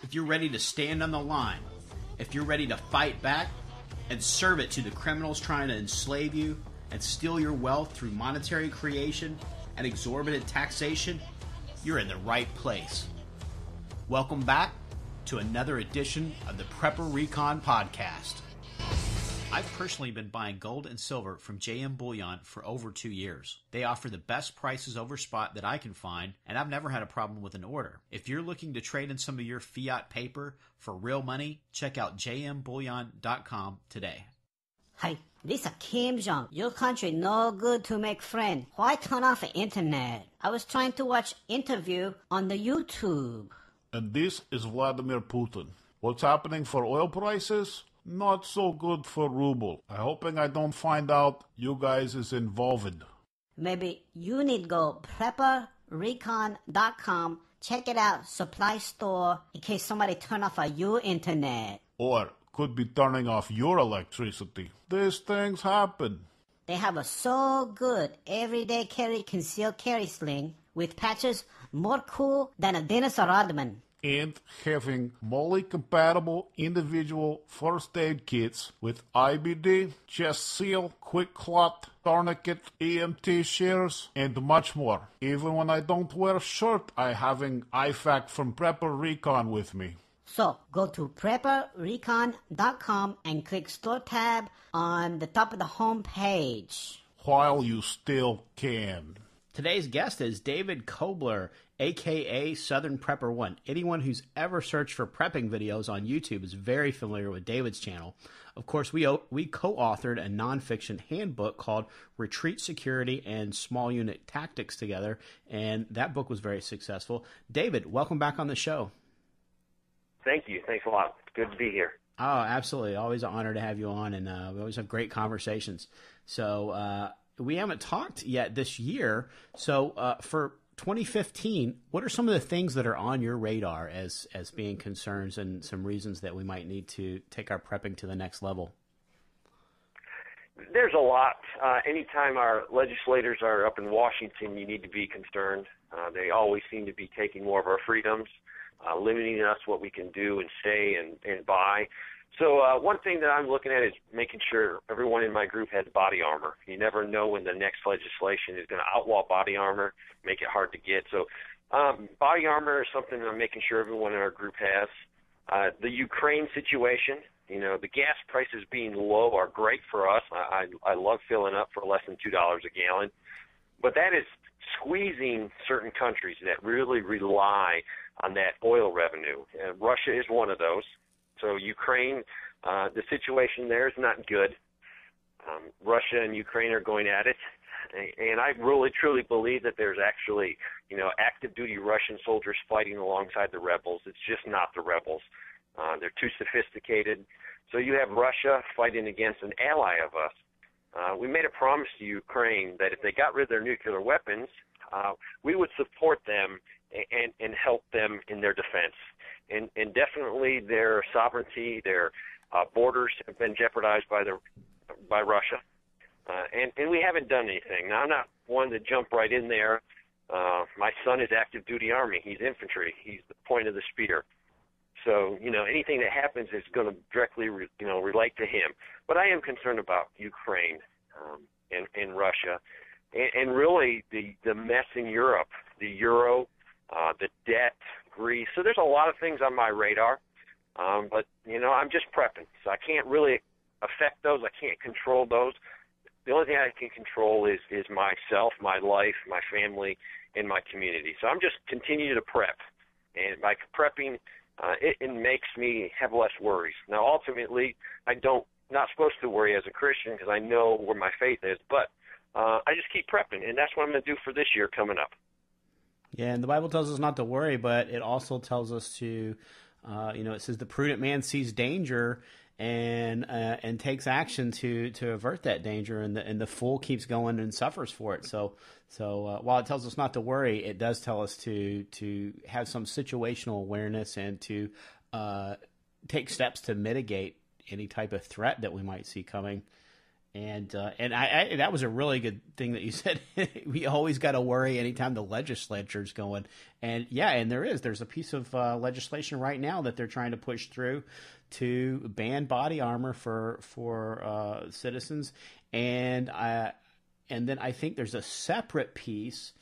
if you're ready to stand on the line, if you're ready to fight back and serve it to the criminals trying to enslave you and steal your wealth through monetary creation and exorbitant taxation, you're in the right place. Welcome back to another edition of the Prepper Recon Podcast. I've personally been buying gold and silver from JM Bullion for over 2 years. They offer the best prices over spot that I can find, and I've never had a problem with an order. If you're looking to trade in some of your fiat paper for real money, check out jmbullion.com today. Hey, this is Kim Jong. Your country no good to make friend. Why turn off the internet? I was trying to watch interview on the YouTube. And this is Vladimir Putin. What's happening for oil prices? Not so good for ruble. I'm hoping I don't find out you guys is involved. Maybe you need to go prepperrecon.com. Check it out, supply store, in case somebody turn off your internet. Or could be turning off your electricity. These things happen. They have a so good everyday carry concealed carry sling with patches more cool than a Dennis Rodman. And having MOLLE-compatible individual first aid kits with IBD, chest seal, quick clot, tourniquet, EMT shears, and much more. Even when I don't wear a shirt, I having IFAC from Prepper Recon with me. So, go to prepperrecon.com and click Store tab on the top of the home page. While you still can. Today's guest is David Kobler, AKA SouthernPrepper1. Anyone who's ever searched for prepping videos on YouTube is very familiar with David's channel. Of course, we co-authored a nonfiction handbook called Retreat Security and Small Unit Tactics together, and that book was very successful. David, welcome back on the show. Thank you. Thanks a lot. It's good to be here. Oh, absolutely. Always an honor to have you on, and we always have great conversations. So we haven't talked yet this year. So for 2015, what are some of the things that are on your radar as being concerns and some reasons that we might need to take our prepping to the next level? There's a lot. Anytime our legislators are up in Washington, you need to be concerned. They always seem to be taking more of our freedoms, limiting us what we can do and say and buy. So one thing that I'm looking at is making sure everyone in my group has body armor. You never know when the next legislation is going to outlaw body armor, make it hard to get. So body armor is something that I'm making sure everyone in our group has. The Ukraine situation, you know, the gas prices being low are great for us. I love filling up for less than $2 a gallon. But that is squeezing certain countries that really rely on that oil revenue. Russia is one of those. So Ukraine, the situation there is not good. Russia and Ukraine are going at it. And I really, truly believe that there's actually, you know, active-duty Russian soldiers fighting alongside the rebels. It's just not the rebels. They're too sophisticated. So you have Russia fighting against an ally of us. We made a promise to Ukraine that if they got rid of their nuclear weapons, we would support them and help them in their defense. And definitely their sovereignty, their borders have been jeopardized by Russia. And we haven't done anything. Now, I'm not one to jump right in there. My son is active duty Army. He's infantry. He's the point of the spear. So, you know, anything that happens is going to directly, relate to him. But I am concerned about Ukraine and Russia and really the mess in Europe, the euro, the debt, Greece. So there's a lot of things on my radar. But, you know, I'm just prepping. So I can't really affect those. I can't control those. The only thing I can control is myself, my life, my family, and my community. So I'm just continuing to prep. And by prepping, it makes me have less worries. Now, ultimately, not supposed to worry as a Christian because I know where my faith is, but I just keep prepping, and that's what I'm going to do for this year coming up. Yeah, and the Bible tells us not to worry, but it also tells us to, it says the prudent man sees danger and takes action to avert that danger, and the fool keeps going and suffers for it. So while it tells us not to worry, it does tell us to have some situational awareness and to take steps to mitigate any type of threat that we might see coming. And I that was a really good thing that you said. We always got to worry anytime the legislature's going. And yeah, and there's a piece of legislation right now that they're trying to push through to ban body armor for citizens. And then I think there's a separate piece,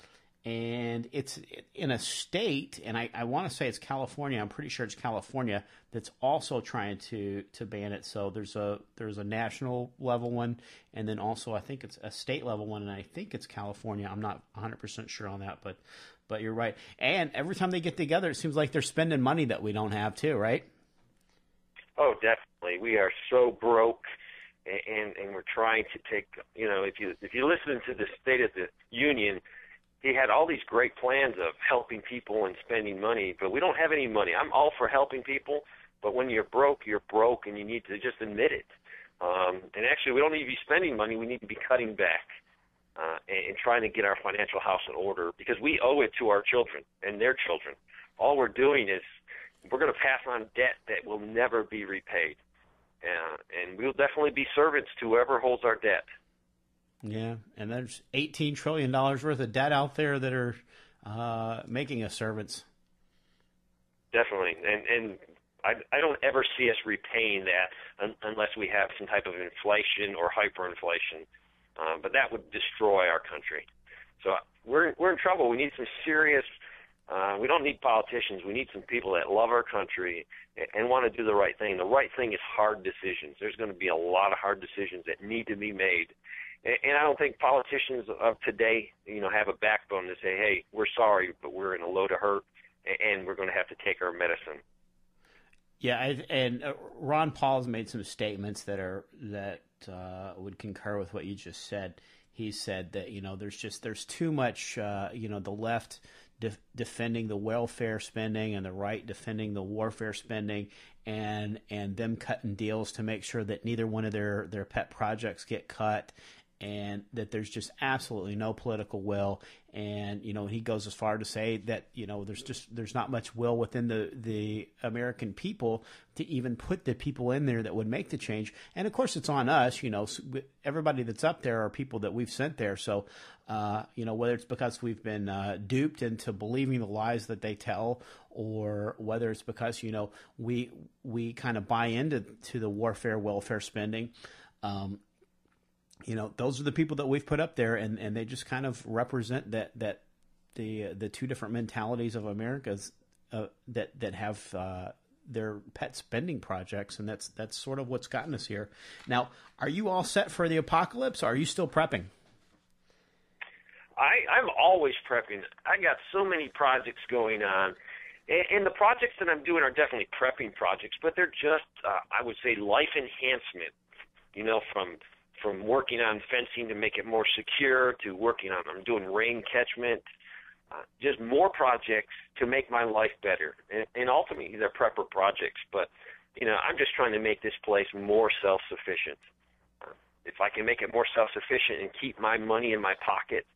and it's in a state, and I want to say it's California. I'm pretty sure it's California that's also trying to ban it. So there's a national level one, and then also I think it's a state level one, and I think it's California. I'm not 100% sure on that, but you're right. And every time they get together, it seems like they're spending money that we don't have too, right? Oh, definitely. We are so broke, and we're trying to take. If you listen to the State of the Union, he had all these great plans of helping people and spending money, but we don't have any money. I'm all for helping people, but when you're broke, and you need to just admit it. And actually, we don't need to be spending money. We need to be cutting back and trying to get our financial house in order, because we owe it to our children and their children. All we're doing is we're going to pass on debt that will never be repaid. And we'll definitely be servants to whoever holds our debt. Yeah, and there's $18 trillion worth of debt out there that are making us servants. Definitely. And I don't ever see us repaying that unless we have some type of inflation or hyperinflation. But that would destroy our country. So we're in trouble. We need some serious we don't need politicians. We need some people that love our country and want to do the right thing. The right thing is hard decisions. There's going to be a lot of hard decisions that need to be made. And I don't think politicians of today, have a backbone to say, hey, we're sorry, but we're in a load of hurt, and we're going to have to take our medicine. Yeah, and Ron Paul's made some statements that would concur with what you just said. He said that there's too much the left defending the welfare spending and the right defending the warfare spending, and them cutting deals to make sure that neither one of their pet projects get cut, and that there's just absolutely no political will. And he goes as far to say that there's not much will within the American people to even put the people in there that would make the change. And of course it's on us. Everybody that's up there are people that we've sent there. So whether it's because we've been duped into believing the lies that they tell, or whether it's because we kind of buy into the warfare welfare spending. Those are the people that we've put up there, and they just kind of represent that the two different mentalities of America's that have their pet spending projects, and that's sort of what's gotten us here. Now, are you all set for the apocalypse, or are you still prepping? I'm always prepping. I got so many projects going on, and the projects that I'm doing are definitely prepping projects, but they're just, I would say, life enhancement, from working on fencing to make it more secure, to I'm doing rain catchment, just more projects to make my life better. And ultimately, they're prepper projects, but, I'm just trying to make this place more self-sufficient. If I can make it more self-sufficient and keep my money in my pocket,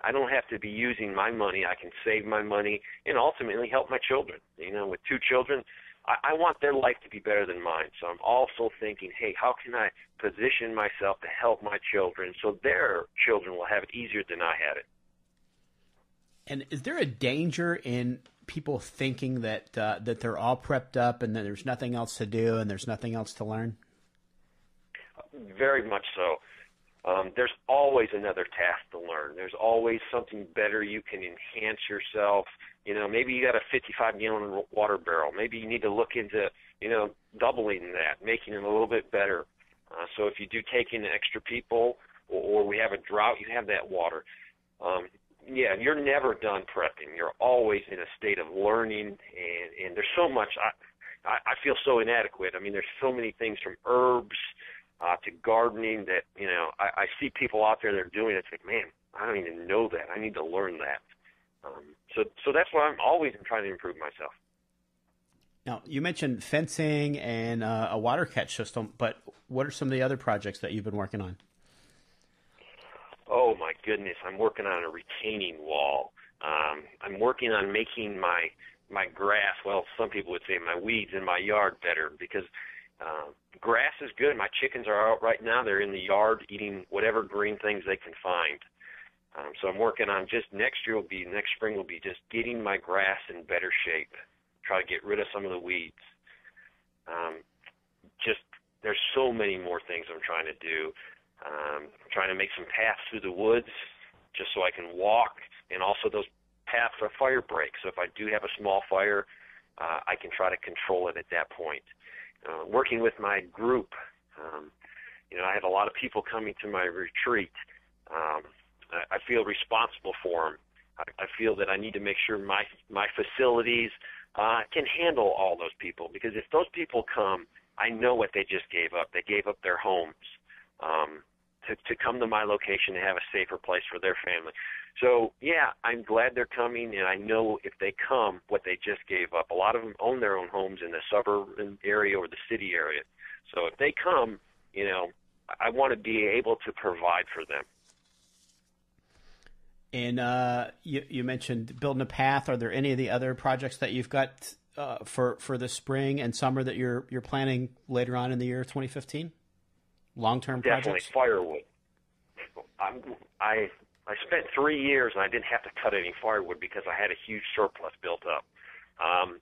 I don't have to be using my money. I can save my money and ultimately help my children. With two children, I want their life to be better than mine. So I'm also thinking, hey, how can I position myself to help my children so their children will have it easier than I had it? And is there a danger in people thinking that they're all prepped up and that there's nothing else to do and there's nothing else to learn? Very much so. There's always another task to learn. There's always something better. You can enhance yourself. Maybe you got a 55-gallon water barrel. Maybe you need to look into, doubling that, making it a little bit better. So if you do take in extra people or we have a drought, you have that water. You're never done prepping. You're always in a state of learning, and there's so much. I feel so inadequate. I mean, there's so many things from herbs to gardening that, I see people out there that are doing it. It's like, man, I don't even know that. I need to learn that. So that's why I'm always trying to improve myself. Now, you mentioned fencing and a water catch system, but what are some of the other projects that you've been working on? Oh, my goodness. I'm working on a retaining wall. I'm working on making my grass, well, some people would say my weeds in my yard better, because Grass is good. My chickens are out right now. They're in the yard eating whatever green things they can find. So I'm working on next spring will be just getting my grass in better shape. Try to get rid of some of the weeds. There's so many more things I'm trying to do. Trying to make some paths through the woods just so I can walk, and also those paths are fire breaks. So if I do have a small fire, I can try to control it at that point. Working with my group, I have a lot of people coming to my retreat. I feel responsible for them. I feel that I need to make sure my facilities can handle all those people, because if those people come, I know what they just gave up. They gave up their homes to come to my location to have a safer place for their family. So, yeah, I'm glad they're coming, and I know if they come, what they just gave up. A lot of them own their own homes in the suburban area or the city area. So if they come, I want to be able to provide for them. And you mentioned building a path. Are there any of the other projects that you've got for the spring and summer that you're planning later on in the year 2015? Long-term projects? Definitely firewood. I spent 3 years and I didn't have to cut any firewood because I had a huge surplus built up.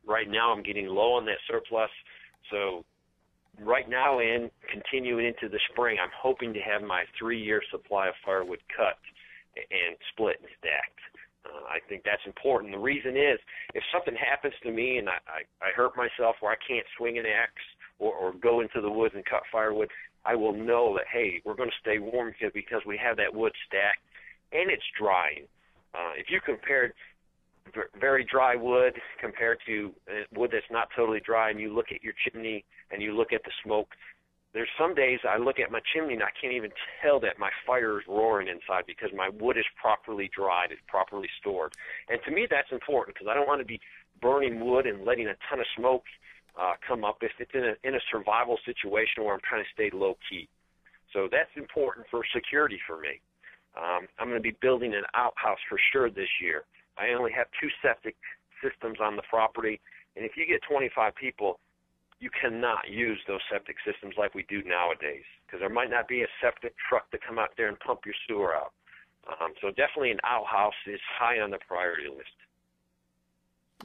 Right now I'm getting low on that surplus, so right now and continuing into the spring, I'm hoping to have my 3-year supply of firewood cut and split and stacked. I think that's important. The reason is, if something happens to me and I hurt myself or I can't swing an axe or go into the woods and cut firewood, I will know that, hey, we're going to stay warm because we have that wood stacked and it's drying. If you compared very dry wood compared to wood that's not totally dry, and you look at your chimney and you look at the smoke, there's some days I look at my chimney and I can't even tell that my fire is roaring inside because my wood is properly dried, it's properly stored. And to me that's important because I don't want to be burning wood and letting a ton of smoke come up if it's in a survival situation where I'm trying to stay low key. So that's important for security for me. I'm going to be building an outhouse for sure this year. I only have 2 septic systems on the property, and if you get 25 people, you cannot use those septic systems like we do nowadays because there might not be a septic truck to come out there and pump your sewer out. So definitely an outhouse is high on the priority list.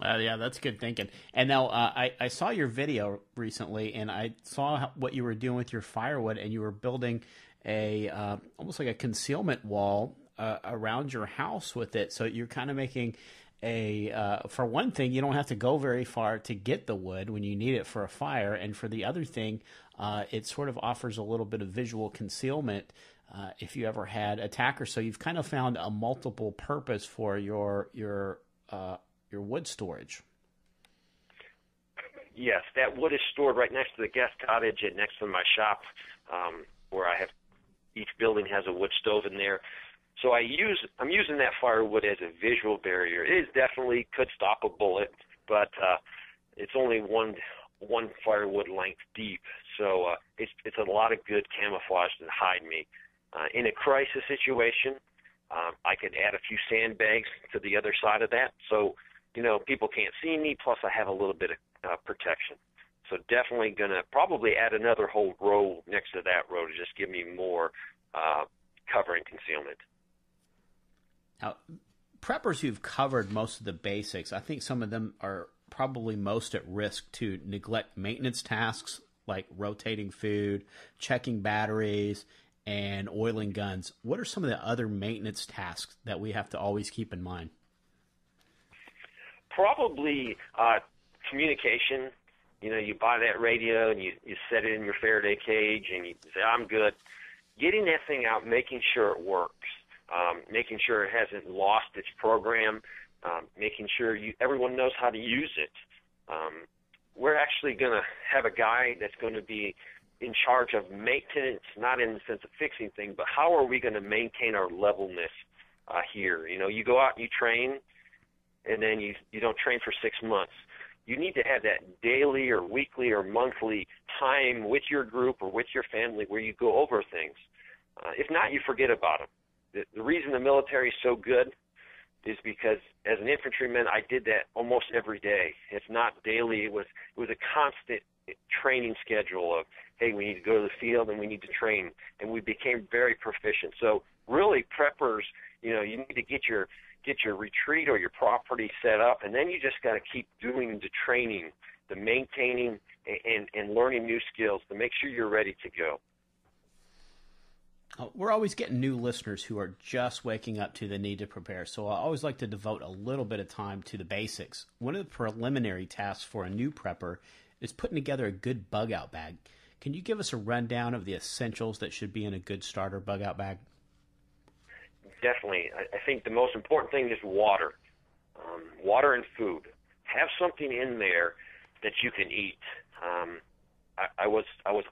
Yeah, that's good thinking. And now I saw your video recently, and I saw what you were doing with your firewood, and you were building a almost like a concealment wall around your house with it. So you're kind of making for one thing, you don't have to go very far to get the wood when you need it for a fire, and for the other thing, it sort of offers a little bit of visual concealment if you ever had attackers. So you've kind of found a multiple purpose for your wood storage. Yes, that wood is stored right next to the guest cottage and next to my shop, where I have each building has a wood stove in there. So I'm using that firewood as a visual barrier. It is definitely could stop a bullet, but it's only one firewood length deep. So it's a lot of good camouflage to hide me. In a crisis situation, I could add a few sandbags to the other side of that, so people can't see me. Plus, I have a little bit of protection. So definitely gonna probably add another whole row next to that row to just give me more cover and concealment. Now, preppers who've covered most of the basics, I think some of them are probably most at risk to neglect maintenance tasks like rotating food, checking batteries, and oiling guns. What are some of the other maintenance tasks that we have to always keep in mind? Probably communication. You buy that radio and you set it in your Faraday cage and you say, I'm good. Getting that thing out, making sure it works, making sure it hasn't lost its program, making sure everyone knows how to use it. We're actually going to have a guy that's going to be in charge of maintenance, not in the sense of fixing things, but how are we going to maintain our levelness here? You go out and you train, and then you don't train for 6 months. You need to have that daily or weekly or monthly time with your group or with your family where you go over things. If not, you forget about them. The reason the military is so good is because as an infantryman, I did that almost every day. It's not daily. It was a constant training schedule of, hey, we need to go to the field and we need to train, and we became very proficient. So really, preppers, you need to get your retreat or your property set up, and then you just got to keep doing the training, the maintaining, and learning new skills to make sure you're ready to go. We're always getting new listeners who are just waking up to the need to prepare, so I always like to devote a little bit of time to the basics. One of the preliminary tasks for a new prepper is putting together a good bug-out bag. Can you give us a rundown of the essentials that should be in a good starter bug-out bag? Definitely. I think the most important thing is water. Water and food. Have something in there that you can eat. I was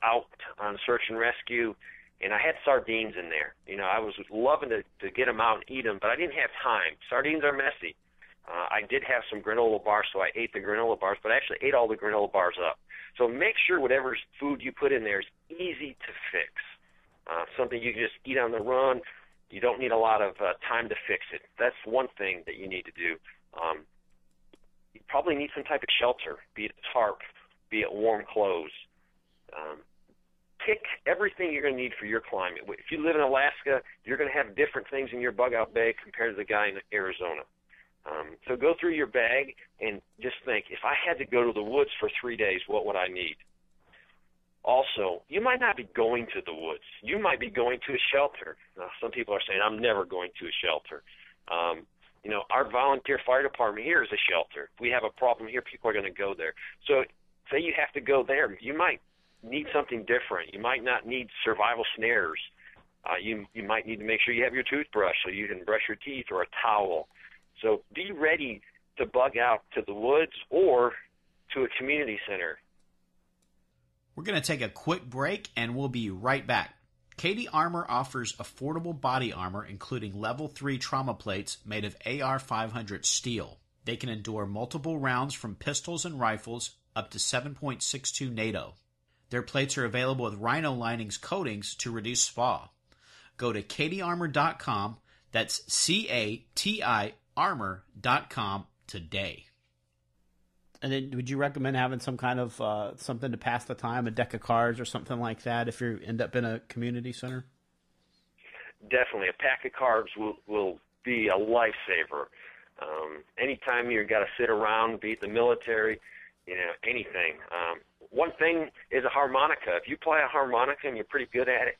out on search and rescue, and I had sardines in there. I was loving to get them out and eat them, but I didn't have time. Sardines are messy. I did have some granola bars, so I ate the granola bars, but I actually ate all the granola bars up. So make sure whatever food you put in there is easy to fix. Something you can just eat on the run. You don't need a lot of time to fix it. That's one thing that you need to do. You probably need some type of shelter, be it a tarp, be it warm clothes. Pick everything you're going to need for your climate. If you live in Alaska, you're going to have different things in your bug-out bag compared to the guy in Arizona. So go through your bag and just think, if I had to go to the woods for 3 days, what would I need? Also, you might not be going to the woods. You might be going to a shelter. Now, some people are saying, I'm never going to a shelter. Our volunteer fire department here is a shelter. If we have a problem here, people are going to go there. So say you have to go there. You might need something different. You might not need survival snares. You might need to make sure you have your toothbrush so you can brush your teeth, or a towel. So be ready to bug out to the woods or to a community center. We're going to take a quick break, and we'll be right back. Katie Armor offers affordable body armor, including level 3 trauma plates made of AR-500 steel. They can endure multiple rounds from pistols and rifles up to 7.62 NATO. Their plates are available with Rhino Linings coatings to reduce SPA. Go to katiearmor.com, that's CATI armor.com today. And then would you recommend having some kind of something to pass the time, a deck of cards or something like that if you end up in a community center? Definitely. A pack of cards will be a lifesaver. Anytime you've got to sit around, beat the military, anything. One thing is a harmonica. If you play a harmonica and you're pretty good at it,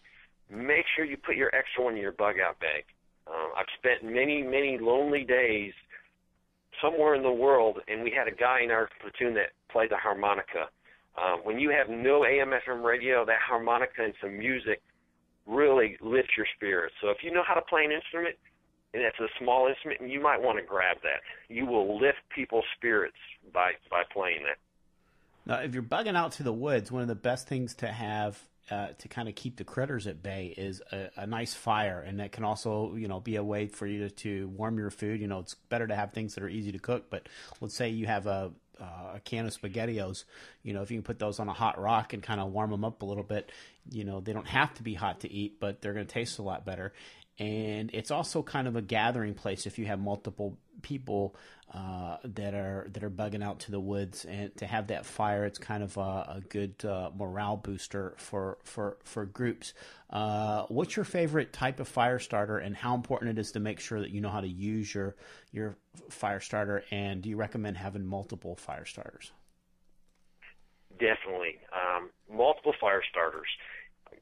make sure you put your extra one in your bug-out bag. I've spent many, many lonely days somewhere in the world, and we had a guy in our platoon that played the harmonica. When you have no AM/FM radio, that harmonica and some music really lifts your spirits. So if you know how to play an instrument, and it's a small instrument, you might want to grab that. You will lift people's spirits by playing that. Now, if you're bugging out to the woods, one of the best things to have to kind of keep the critters at bay is a nice fire, and that can also, be a way for you to warm your food. It's better to have things that are easy to cook, but let's say you have a can of SpaghettiOs, if you can put those on a hot rock and kind of warm them up a little bit, they don't have to be hot to eat, but they're going to taste a lot better. And it's also kind of a gathering place if you have multiple people that are bugging out to the woods, and to have that fire, it's kind of a good morale booster for groups. What's your favorite type of fire starter, and how important it is to make sure that you know how to use your fire starter, and do you recommend having multiple fire starters? Definitely. Multiple fire starters.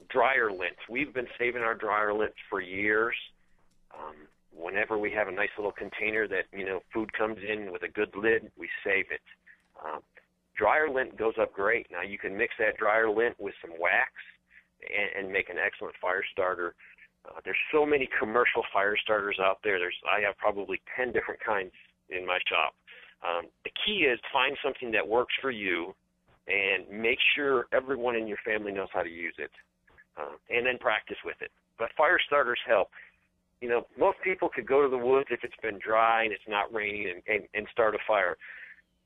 Dryer lint. We've been saving our dryer lint for years. Whenever we have a nice little container that, food comes in with a good lid, we save it. Dryer lint goes up great. Now, you can mix that dryer lint with some wax and make an excellent fire starter. There's so many commercial fire starters out there. I have probably 10 different kinds in my shop. The key is find something that works for you and make sure everyone in your family knows how to use it. And then practice with it. But fire starters help. Most people could go to the woods if it's been dry and it's not raining and start a fire.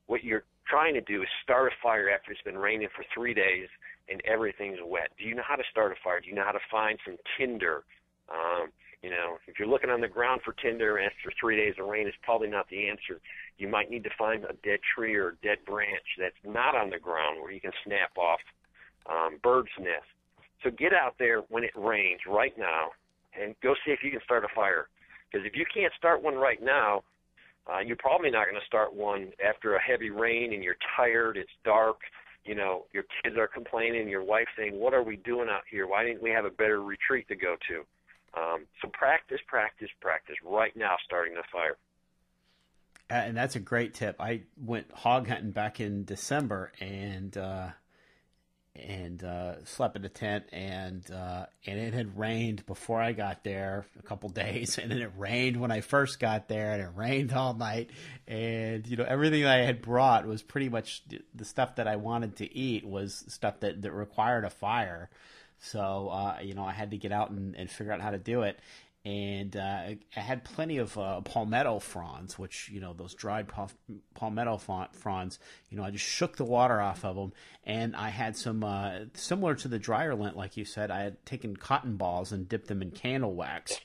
What you're trying to do is start a fire after it's been raining for 3 days and everything's wet. Do you know how to start a fire? Do you know how to find some tinder? If you're looking on the ground for tinder after 3 days of rain, it's probably not the answer. You might need to find a dead tree or a dead branch that's not on the ground where you can snap off bird's nest. So get out there when it rains right now and go see if you can start a fire. Because if you can't start one right now, you're probably not going to start one after a heavy rain and you're tired, it's dark, your kids are complaining, your wife's saying, what are we doing out here? Why didn't we have a better retreat to go to? So practice right now starting the fire. And that's a great tip. I went hog hunting back in December and slept in a tent, and it had rained before I got there a couple days, and then it rained when I first got there, and it rained all night, and everything I had brought was pretty much the stuff that I wanted to eat was stuff that required a fire. So I had to get out and figure out how to do it. And I had plenty of palmetto fronds, which, those dried palmetto fronds, I just shook the water off of them. And I had some, similar to the dryer lint, like you said, I had taken cotton balls and dipped them in candle wax.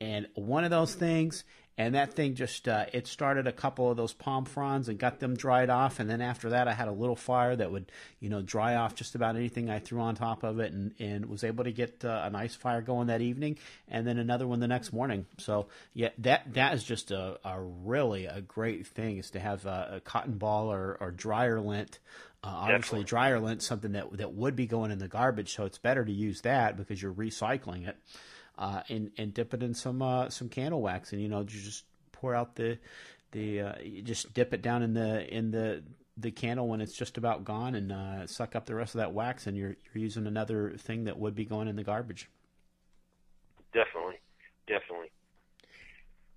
And one of those things, and that thing just, it started a couple of those palm fronds and got them dried off. And then after that, I had a little fire that would, dry off just about anything I threw on top of it, and was able to get a nice fire going that evening, and then another one the next morning. So yeah, that is just a really a great thing, is to have a cotton ball or dryer lint. Obviously, dryer lint, something that would be going in the garbage. So it's better to use that because you're recycling it. And dip it in some candle wax, and you just pour out you just dip it down in the candle when it's just about gone, and suck up the rest of that wax, and you're using another thing that would be going in the garbage. Definitely.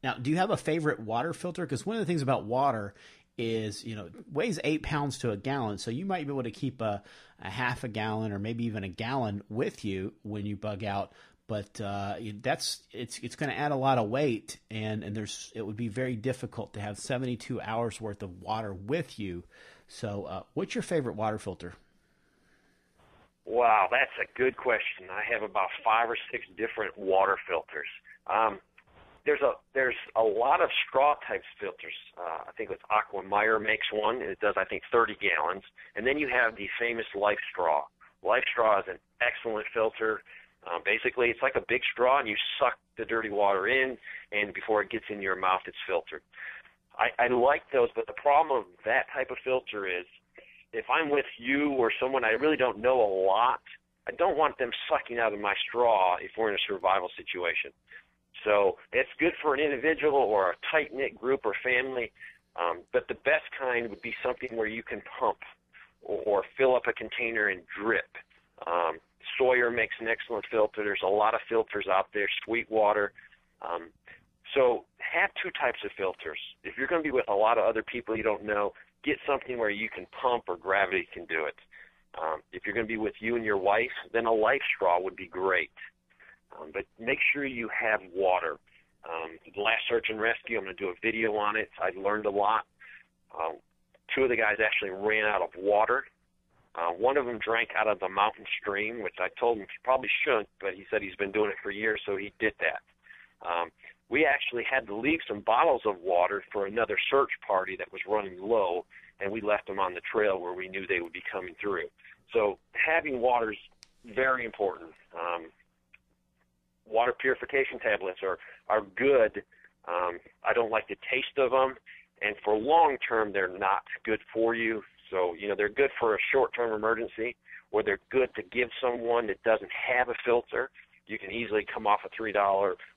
Now, do you have a favorite water filter? Because one of the things about water is, weighs 8 pounds to a gallon, so you might be able to keep a half a gallon or maybe even a gallon with you when you bug out. But it's going to add a lot of weight, and it would be very difficult to have 72 hours worth of water with you. So, what's your favorite water filter? Wow, that's a good question. I have about 5 or 6 different water filters. There's a lot of straw type filters. I think it's Aqua Meyer makes one, and it does, I think, 30 gallons. And then you have the famous Life Straw. Life Straw is an excellent filter. Basically, it's like a big straw, and you suck the dirty water in, and before it gets in your mouth, it's filtered. I like those, but the problem with that type of filter is if I'm with you or someone I really don't know a lot, I don't want them sucking out of my straw if we're in a survival situation. So it's good for an individual or a tight-knit group or family, but the best kind would be something where you can pump or fill up a container and drip. Sawyer makes an excellent filter. There's a lot of filters out there, Sweetwater. So have 2 types of filters. If you're going to be with a lot of other people you don't know, get something where you can pump or gravity can do it. If you're going to be with you and your wife, then a Life Straw would be great. But make sure you have water. The last search and rescue, I'm going to do a video on it. I learned a lot. 2 of the guys actually ran out of water. One of them drank out of the mountain stream, which I told him he probably shouldn't, but he said he's been doing it for years, so he did that. We actually had to leave some bottles of water for another search party that was running low, and we left them on the trail where we knew they would be coming through. So having water is very important. Water purification tablets are good. I don't like the taste of them, and for long term, they're not good for you. So, they're good for a short-term emergency, or they're good to give someone that doesn't have a filter. You can easily come off a $3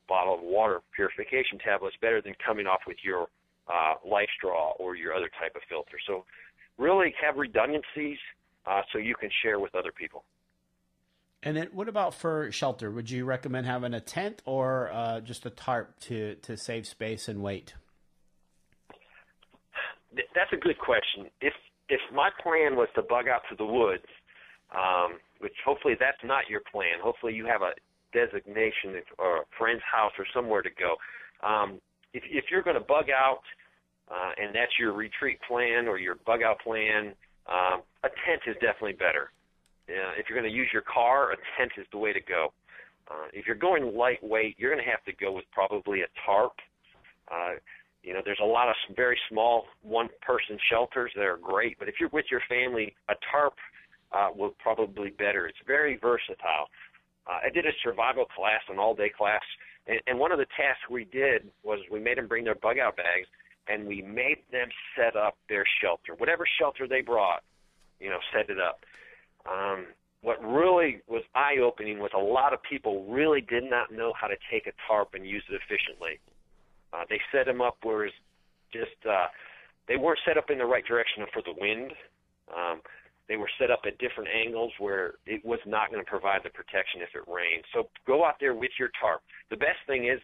bottle of water purification tablets better than coming off with your Life Straw or your other type of filter. So really have redundancies so you can share with other people. And then what about for shelter? Would you recommend having a tent or just a tarp to save space and weight? That's a good question. If my plan was to bug out to the woods, which hopefully that's not your plan. Hopefully you have a designation or a friend's house or somewhere to go. If you're going to bug out and that's your retreat plan or your bug out plan, a tent is definitely better. If you're going to use your car, a tent is the way to go. If you're going lightweight, you're going to have to go with probably a tarp. There's a lot of very small one-person shelters that are great, but if you're with your family, a tarp will probably be better. It's very versatile. I did a survival class, an all-day class, and one of the tasks we did was we made them bring their bug-out bags, and we made them set up their shelter. Whatever shelter they brought, set it up. What really was eye-opening was a lot of people really did not know how to take a tarp and use it efficiently. They set them up where it's just they weren't set up in the right direction for the wind. They were set up at different angles where it was not going to provide the protection if it rained. So go out there with your tarp. The best thing is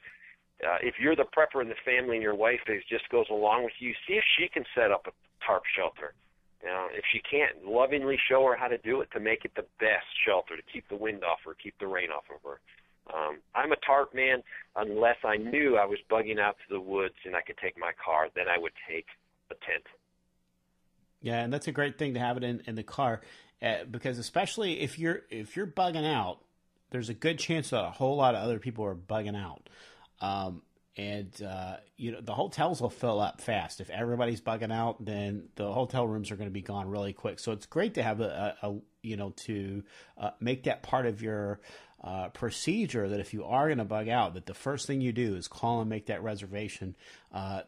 if you're the prepper in the family and your wife just goes along with you, see if she can set up a tarp shelter. If she can't, lovingly show her how to do it to make it the best shelter, to keep the wind off her, keep the rain off of her. I'm a tarp man unless I knew I was bugging out to the woods and I could take my car, then I would take a tent. Yeah, and that's a great thing to have it in the car, because especially if you're bugging out, there's a good chance that a whole lot of other people are bugging out. The hotels will fill up fast. If everybody's bugging out, then the hotel rooms are going to be gone really quick. So it's great to have to make that part of your procedure, that if you are going to bug out, that the first thing you do is call and make that reservation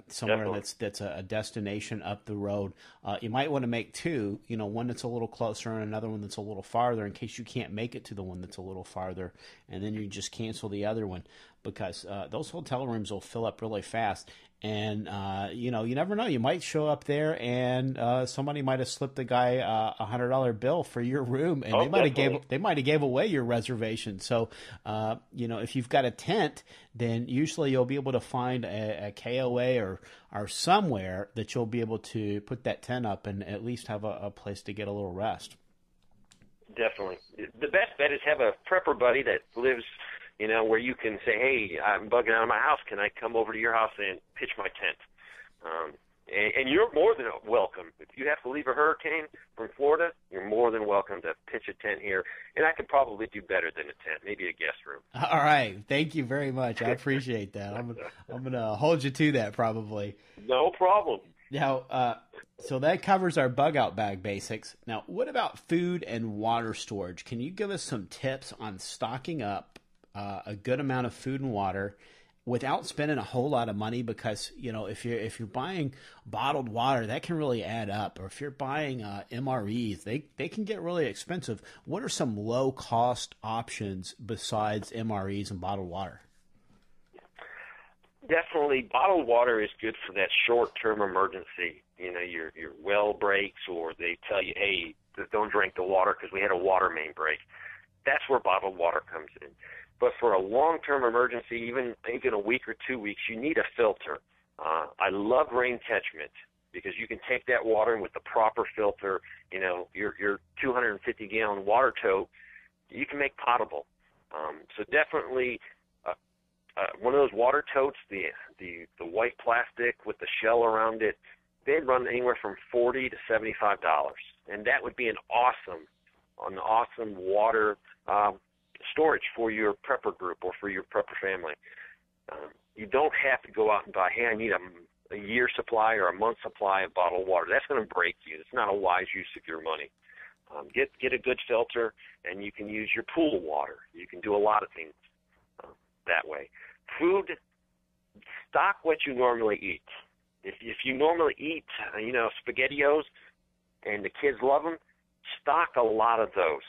somewhere Definitely. that's a destination up the road. You might want to make two, one that's a little closer and another one that's a little farther, in case you can't make it to the one that's a little farther, and then you just cancel the other one, because those hotel rooms will fill up really fast. And, you never know. You might show up there and somebody might have slipped the guy a $100 bill for your room, and they might have gave away your reservation. So, if you've got a tent, then usually you'll be able to find a KOA or somewhere that you'll be able to put that tent up and at least have a place to get a little rest. Definitely. The best bet is have a prepper buddy that lives where you can say, hey, I'm bugging out of my house. Can I come over to your house and pitch my tent? And you're more than welcome. If you have to leave a hurricane from Florida, you're more than welcome to pitch a tent here. And I could probably do better than a tent, maybe a guest room. All right. Thank you very much. I appreciate that. I'm going to hold you to that probably. No problem. Now, so that covers our bug out bag basics. Now, what about food and water storage? Can you give us some tips on stocking up a good amount of food and water without spending a whole lot of money? Because if you're buying bottled water, that can really add up. Or if you're buying MREs, they can get really expensive. What are some low cost options besides MREs and bottled water? Definitely, bottled water is good for that short term emergency. Your well breaks, or they tell you, hey, don't drink the water because we had a water main break. That's where bottled water comes in. But for a long-term emergency, even a week or 2 weeks, you need a filter. I love rain catchment because you can take that water and with the proper filter, your 250-gallon water tote, you can make potable. So definitely one of those water totes, the white plastic with the shell around it, they'd run anywhere from $40 to $75, and that would be an awesome water storage for your prepper group or for your prepper family. You don't have to go out and buy, hey, I need a year supply or a month supply of bottled water. That's going to break you. It's not a wise use of your money. Get a good filter, and you can use your pool water. You can do a lot of things that way. Food, stock what you normally eat. If you normally eat, SpaghettiOs, and the kids love them, stock a lot of those,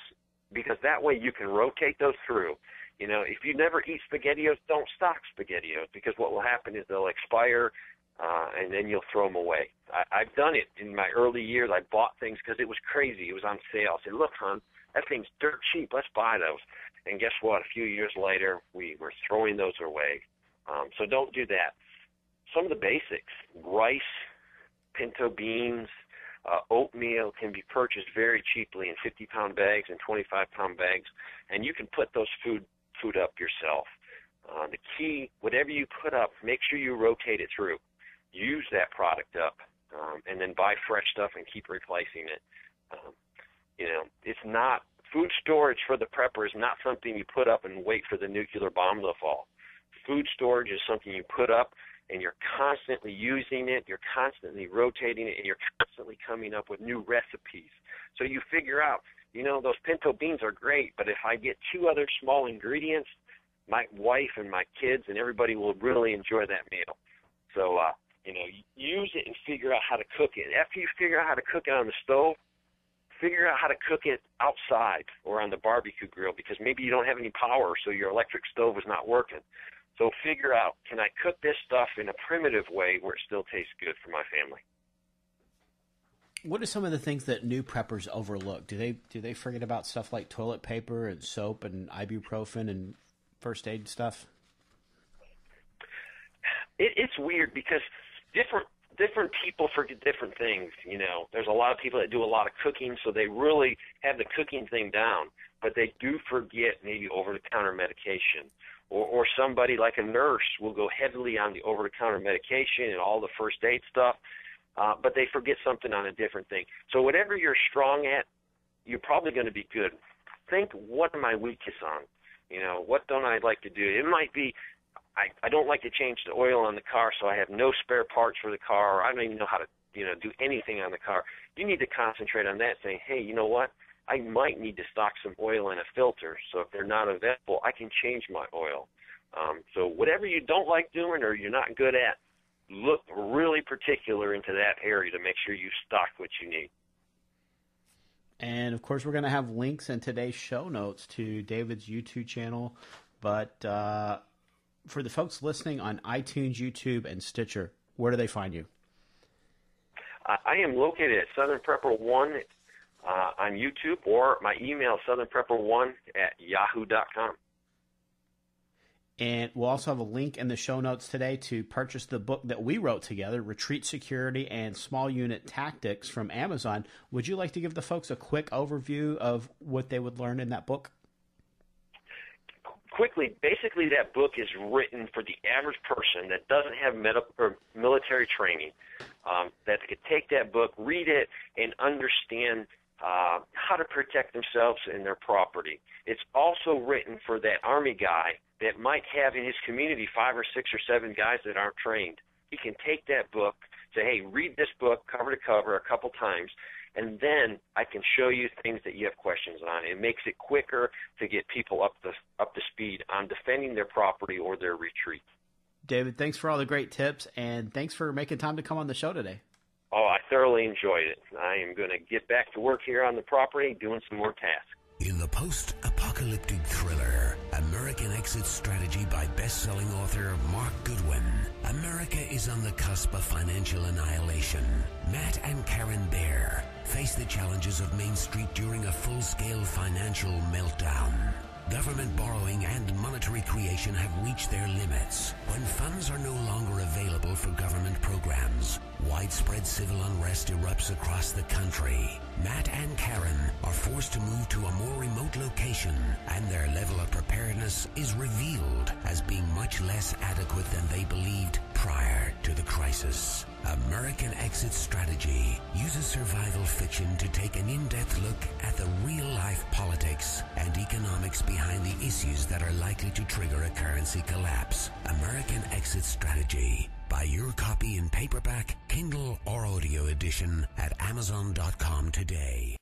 because that way you can rotate those through. If you never eat SpaghettiOs, don't stock SpaghettiOs, because what will happen is they'll expire, and then you'll throw them away. I've done it in my early years. I bought things because it was crazy. It was on sale. I said, look, hon, that thing's dirt cheap. Let's buy those. And guess what? A few years later, we were throwing those away. So don't do that. Some of the basics, rice, pinto beans, oatmeal can be purchased very cheaply in 50-pound bags and 25-pound bags, and you can put those food up yourself. The key, whatever you put up, make sure you rotate it through. Use that product up, and then buy fresh stuff and keep replacing it. It's not Food storage for the prepper is not something you put up and wait for the nuclear bomb to fall. Food storage is something you put up and you're constantly using it, you're constantly rotating it, and you're constantly coming up with new recipes. So you figure out, you know, those pinto beans are great, but if I get 2 other small ingredients, my wife and my kids and everybody will really enjoy that meal. So, you know, use it and figure out how to cook it. After you figure out how to cook it on the stove, figure out how to cook it outside or on the barbecue grill, because maybe you don't have any power, so your electric stove is not working. So figure out, can I cook this stuff in a primitive way where it still tastes good for my family? What are some of the things that new preppers overlook? Do they forget about stuff like toilet paper and soap and ibuprofen and first aid stuff? It's weird because different people forget different things. You know, there's a lot of people that do a lot of cooking, so they really have the cooking thing down, but they do forget maybe over-the-counter medication. Or somebody like a nurse will go heavily on the over-the-counter medication and all the first aid stuff, but they forget something on a different thing. So whatever you're strong at, you're probably going to be good. Think, what am I weakest on? You know, what don't I like to do? It might be, I don't like to change the oil on the car, so I have no spare parts for the car, or I don't even know how to, you know, do anything on the car. You need to concentrate on that, saying, hey, you know what? I might need to stock some oil and a filter, so if they're not available, I can change my oil. So whatever you don't like doing or you're not good at, look really particular into that area to make sure you stock what you need. And, of course, we're going to have links in today's show notes to David's YouTube channel. But for the folks listening on iTunes, YouTube, and Stitcher, where do they find you? I am located at SouthernPrepper1 on YouTube, or my email, southernprepper1@yahoo.com. And we'll also have a link in the show notes today to purchase the book that we wrote together, Retreat Security and Small Unit Tactics, from Amazon. Would you like to give the folks a quick overview of what they would learn in that book? Quickly, basically that book is written for the average person that doesn't have medical or military training, that could take that book, read it, and understand how to protect themselves and their property. It's also written for that Army guy that might have in his community 5 or 6 or 7 guys that aren't trained. He can take that book, say, hey, read this book cover to cover a couple times, and then I can show you things that you have questions on. It makes it quicker to get people up to speed on defending their property or their retreat. David, thanks for all the great tips, and thanks for making time to come on the show today. Oh, I thoroughly enjoyed it. I am going to get back to work here on the property doing some more tasks. In the post-apocalyptic thriller, American Exit Strategy by best-selling author Mark Goodwin, America is on the cusp of financial annihilation. Matt and Karen Baer face the challenges of Main Street during a full-scale financial meltdown. Government borrowing and monetary creation have reached their limits. When funds are no longer available for government programs, widespread civil unrest erupts across the country. Matt and Karen are forced to move to a more remote location, and their level of preparedness is revealed as being much less adequate than they believed prior to the crisis. American Exit Strategy uses survival fiction to take an in-depth look at the real-life politics and economics behind the issues that are likely to trigger a currency collapse. American Exit Strategy. Buy your copy in paperback, Kindle, or audio edition at Amazon.com today.